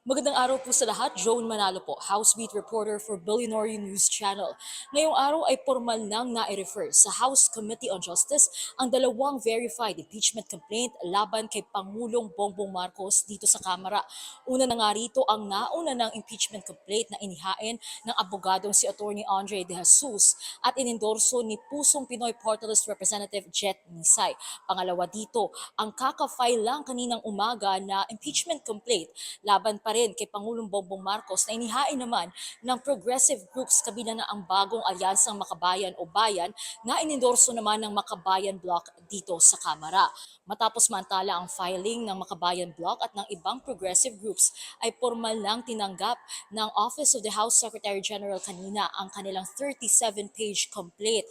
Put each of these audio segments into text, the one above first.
Magandang araw po sa lahat. Joan Manalo po, House Beat Reporter for Billionaire News Channel. Ngayong araw ay formal nang na-refer sa House Committee on Justice ang dalawang verified impeachment complaint laban kay Pangulong Bongbong Marcos dito sa Kamara. Una na nga rito ang nauna ng impeachment complaint na inihain ng abogadong si Attorney Andre De Jesus at inendorso ni Pusong Pinoy Party List Representative Jet Nisay. Pangalawa dito, ang kaka-file lang kaninang umaga na impeachment complaint laban pa rin kay Pangulong Bongbong Marcos na inihain naman ng progressive groups kabilang na ang bagong alyansang Makabayan o Bayan na inendorso naman ng Makabayan Bloc dito sa Kamara. Matapos mantala ang filing ng Makabayan Bloc at ng ibang progressive groups ay formal lang tinanggap ng Office of the House Secretary General kanina ang kanilang 37-page complaint.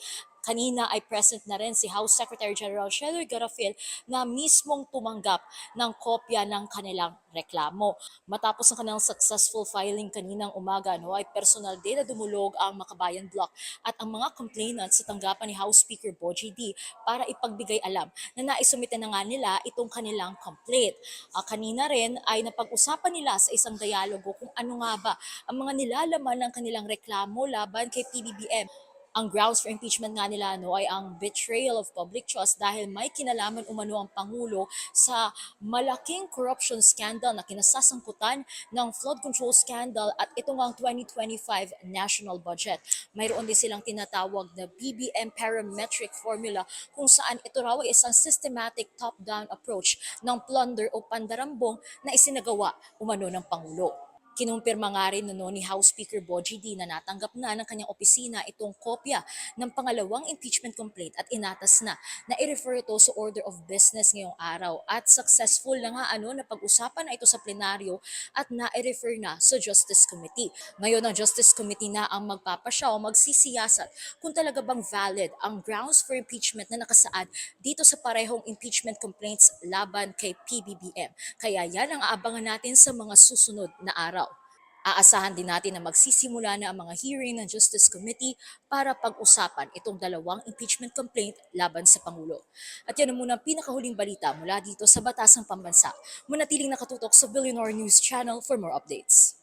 Kanina ay present na rin si House Secretary General Sheloy Garafil na mismong tumanggap ng kopya ng kanilang reklamo. Matapos ang kanilang successful filing kaninang umaga, ay personal din na dumulog ang Makabayan Bloc at ang mga complainants sa tanggapan ni House Speaker Bogie D para ipagbigay alam na naisumite na nga nila itong kanilang complaint. Kanina rin ay napag-usapan nila sa isang dialogo kung ano nga ba ang mga nilalaman ng kanilang reklamo laban kay PBBM. Ang grounds for impeachment nga nila ay ang betrayal of public trust dahil may kinalaman umano ang Pangulo sa malaking corruption scandal na kinasasangkutan ng flood control scandal at ito nga ang 2025 national budget. Mayroon din silang tinatawag na BBM parametric formula kung saan ito raw ay isang systematic top-down approach ng plunder o pandarambong na isinagawa umano ng Pangulo. Kinumpirma nga rin ni House Speaker Bogie D na natanggap na ng kanyang opisina itong kopya ng pangalawang impeachment complaint at inatas na i-refer ito sa order of business ngayong araw at successful na nga na pag-usapan na ito sa plenaryo at na-refer na sa Justice Committee. Ngayon ang Justice Committee na ang magpapasya o magsisiyasat kung talaga bang valid ang grounds for impeachment na nakasaad dito sa parehong impeachment complaints laban kay PBBM. Kaya yan ang aabangan natin sa mga susunod na araw. Aasahan din natin na magsisimula na ang mga hearing ng Justice Committee para pag-usapan itong dalawang impeachment complaint laban sa Pangulo. At yan ang muna ang pinakahuling balita mula dito sa Batasang Pambansa. Manatiling nakatutok sa Billionaire News Channel for more updates.